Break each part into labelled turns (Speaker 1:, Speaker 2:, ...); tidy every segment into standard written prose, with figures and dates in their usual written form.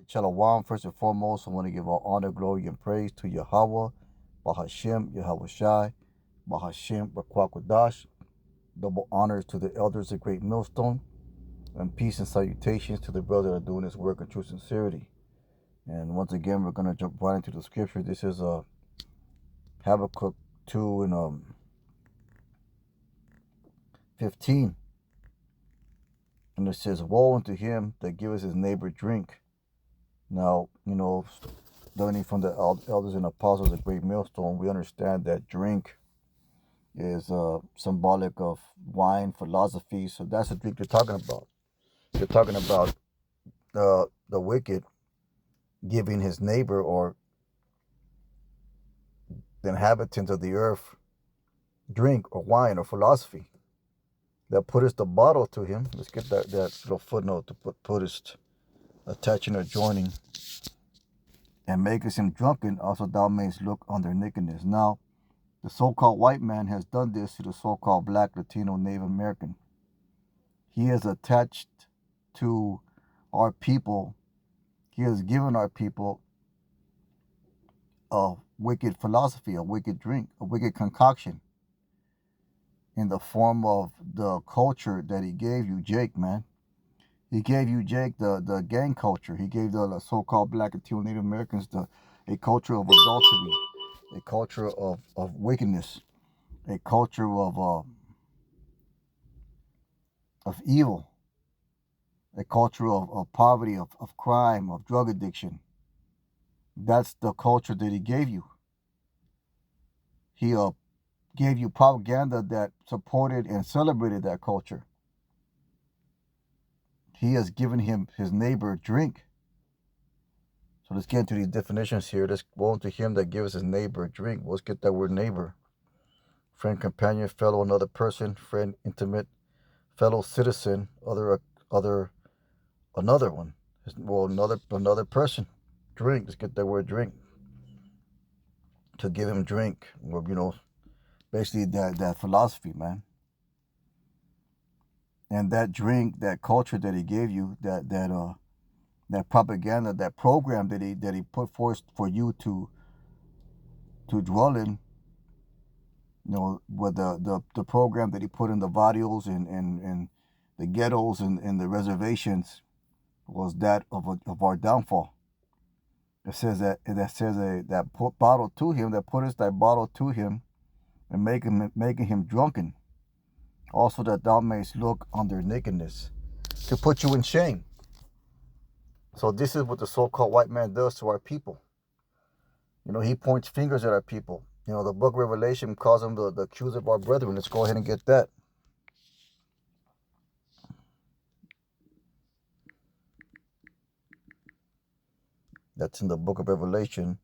Speaker 1: Shalom, first and foremost, I want to give all honor, glory, and praise to Yahweh, Bahashem, Yahweh Shai, Bahashem, Rakwakadash. Double honors to the elders of Great Millstone, and peace and salutations to the brothers that are doing this work in true sincerity. And once again, we're going to jump right into the scripture. This is Habakkuk 2 and 15. And it says, "Woe unto him that giveth his neighbor drink." Now, learning from the elders and apostles of Great Millstone, we understand that drink is symbolic of wine, philosophy. So that's the drink they're talking about. They're talking about the wicked giving his neighbor or the inhabitants of the earth drink or wine or philosophy. That puttest the bottle to him. Let's get that little footnote to puttest attaching or joining, and makest him drunken. Also thou mayest look on their nakedness. Now, the so-called white man has done this to the so-called black, Latino, Native American. He has attached to our people, he has given our people a wicked philosophy, a wicked drink, a wicked concoction in the form of the culture that he gave you, Jake, man. He gave you, Jake, the gang culture. He gave the so-called black, Latino, Native Americans a culture of adultery, a culture of wickedness, a culture of evil, a culture of poverty, of crime, of drug addiction. That's the culture that he gave you. He gave you propaganda that supported and celebrated that culture. He has given him his neighbor drink. So let's get into these definitions here. Let's go into him that gives his neighbor drink. Let's get that word neighbor. Friend, companion, fellow, another person, friend, intimate, fellow citizen, another one. Well, another person. Drink. Let's get that word drink. To give him drink. Well, basically that philosophy, man. And that drink, that culture that he gave you, that propaganda, that program that he put forth for you to dwell in, with the program that he put in the barrios and the ghettos and the reservations, was that of our downfall. It says that put bottle to him, that puttest thy bottle to him, and making him drunken. Also that thou mayest look on their nakedness, to put you in shame. So this is what the so-called white man does to our people. He points fingers at our people. The book of Revelation calls him the accuser of our brethren. Let's go ahead and get that. That's in the book of Revelation.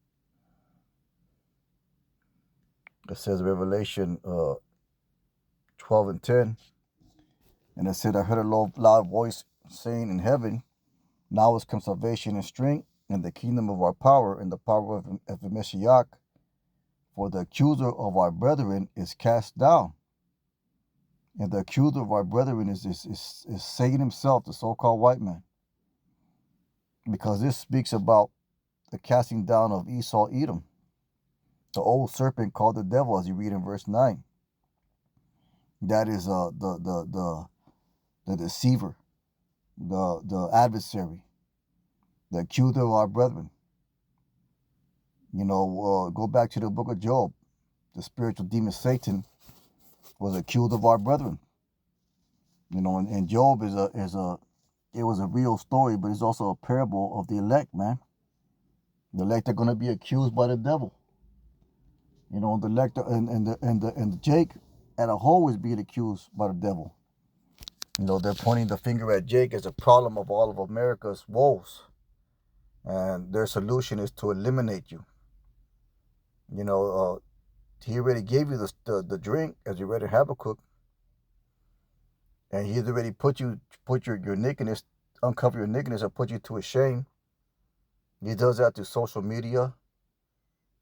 Speaker 1: It says Revelation 12 and 10. And it said, I heard a loud voice saying in heaven, now is come salvation and strength, and the kingdom of our power, and the power of the Messiah. For the accuser of our brethren is cast down. And the accuser of our brethren is Satan himself, the so-called white man. Because this speaks about the casting down of Esau, Edom, the old serpent called the devil, as you read in verse 9. That is the deceiver, the adversary, the accuser of our brethren. Go back to the book of Job. The spiritual demon Satan was accused of our brethren. And Job it was a real story, but it's also a parable of the elect, man. The elect are going to be accused by the devil. The elect and Jake at a whole is being accused by the devil. They're pointing the finger at Jake as a problem of all of America's woes, and their solution is to eliminate you. He already gave you the drink, as you read in Habakkuk, and he's already put your nakedness, uncover your nakedness, and put you to a shame. He does that through social media.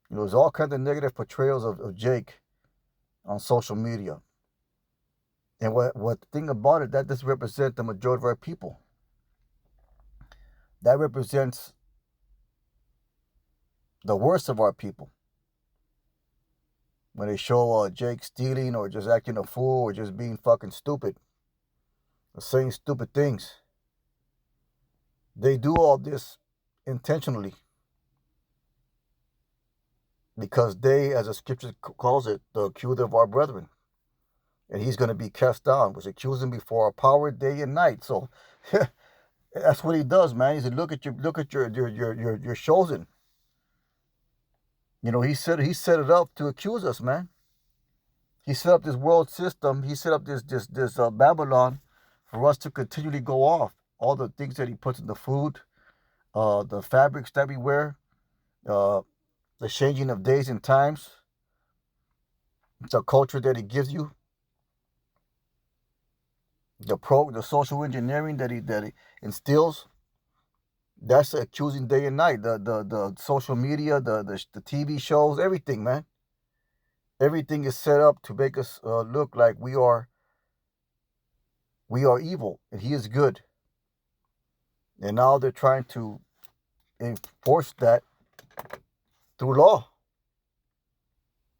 Speaker 1: There's all kinds of negative portrayals of Jake on social media. And what the thing about it, that doesn't represent the majority of our people. That represents the worst of our people. When they show Jake stealing or just acting a fool or just being fucking stupid or saying stupid things, they do all this intentionally because they, as the scripture calls it, the accuser of our brethren. And he's going to be cast down, which accuse him before our power day and night. So that's what he does, man. He said, look at your chosen. You know, he set it up to accuse us, man. He set up this world system. He set up this Babylon for us to continually go off. All the things that he puts in the food, the fabrics that we wear, uh, the changing of days and times. It's a culture that he gives you. The social engineering that he instills. That's accusing day and night. The social media, the TV shows, everything, man. Everything is set up to make us look like we are evil and he is good. And now they're trying to enforce that through law.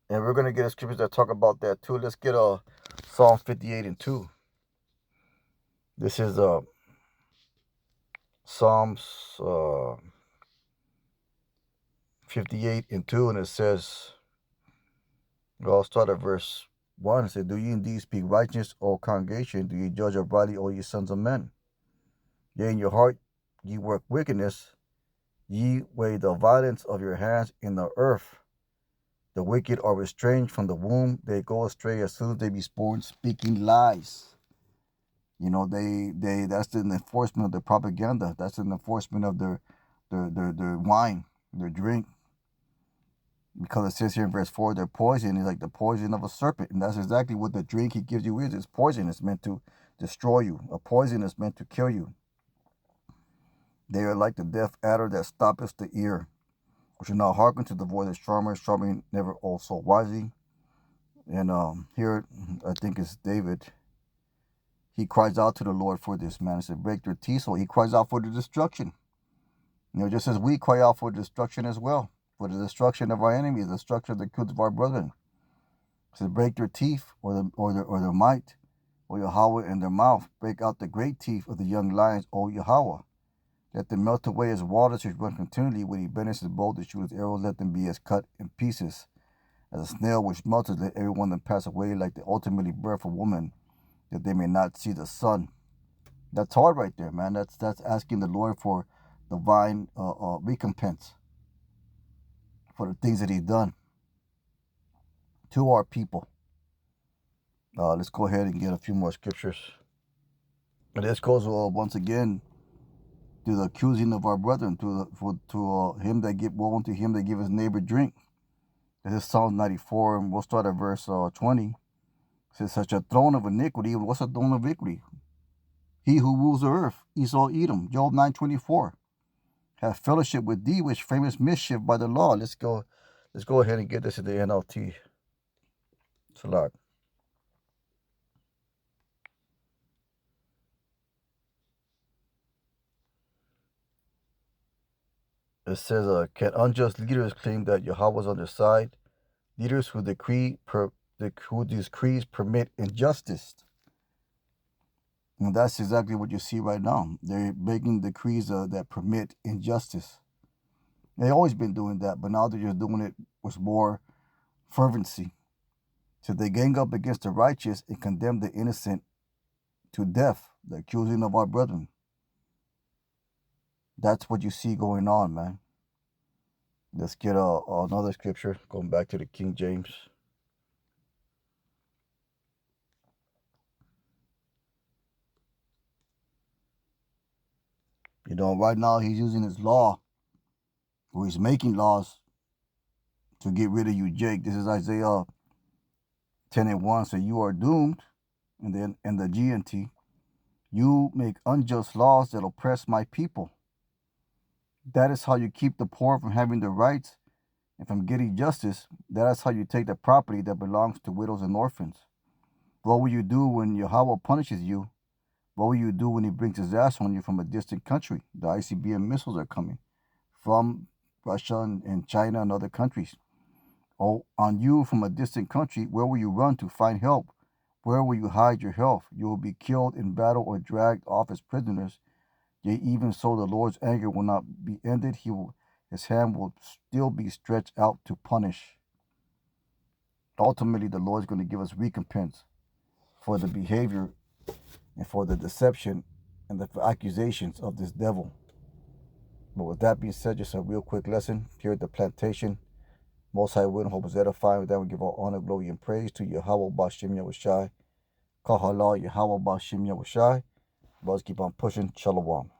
Speaker 1: And we're gonna get a scriptures that talk about that too. Let's get Psalm 58:2. This is Psalms 58:2, and it says, well, I'll start at verse 1. It says, do ye indeed speak righteousness, O congregation? Do ye judge uprightly, O ye sons of men? Yea, in your heart ye work wickedness. Ye weigh the violence of your hands in the earth. The wicked are estranged from the womb. They go astray as soon as they be born, speaking lies. You know, that's the enforcement of their propaganda. That's an enforcement of their wine, their drink. Because it says here in verse 4, their poison is like the poison of a serpent. And that's exactly what the drink he gives you is. It's poison. It's meant to destroy you. A poison is meant to kill you. They are like the deaf adder that stoppeth the ear, which will not hearken to the voice of charmers, charming never also wisely. And here, I think it's David. He cries out to the Lord for this, man. It said, break their teeth. So he cries out for the destruction. You know, just as we cry out for destruction as well. For the destruction of our enemies, the destruction of the goods of our brethren. It says, break their teeth or their might, O Yahweh, in their mouth. Break out the great teeth of the young lions, O Yahweh. Let them melt away as waters which run continually. When he bendeth his bow to shoot his arrows, let them be as cut in pieces. As a snail which melteth, let every one of them pass away like the ultimately birth of woman, that they may not see the sun. That's hard right there, man. That's asking the Lord for divine recompense for the things that he's done to our people. Let's go ahead and get a few more scriptures. And this goes once again to the accusing of our brethren, to him that give woe unto him that give his neighbor drink. This is Psalm 94, and we'll start at verse 20. It says, such a throne of iniquity. What's a throne of iniquity? He who rules the earth, Esau Edom. Job 9:24. Have fellowship with thee, which framest mischief by the law. Let's go ahead and get this in the NLT. It's a lot. It says, can unjust leaders claim that Yahweh is on their side? Leaders who decrees permit injustice. And that's exactly what you see right now. They're making decrees that permit injustice. They've always been doing that, but now they're just doing it with more fervency. So they gang up against the righteous and condemn the innocent to death, the accusing of our brethren. That's what you see going on, man. Let's get another scripture, going back to the King James. You know, right now he's using his law, or he's making laws to get rid of you, Jake. This is Isaiah 10:1. So you are doomed, and then in the GNT, you make unjust laws that oppress my people. That is how you keep the poor from having their rights and from getting justice. That is how you take the property that belongs to widows and orphans. What will you do when Yahweh punishes you? What will you do when he brings disaster on you from a distant country? The ICBM missiles are coming from Russia and China and other countries. Oh, on you from a distant country, where will you run to find help? Where will you hide your help? You will be killed in battle or dragged off as prisoners. Yea, even so, the Lord's anger will not be ended. His hand will still be stretched out to punish. Ultimately, the Lord is going to give us recompense for the behavior and for the deception and the accusations of this devil. But with that being said, just a real quick lesson here at the plantation. Most High will and hope is edifying. With that, we give all honor, glory, and praise to Yahweh Bashim Yahushai. Kahala Yahweh Bashim Yahushai. Let's keep on pushing. Shalom.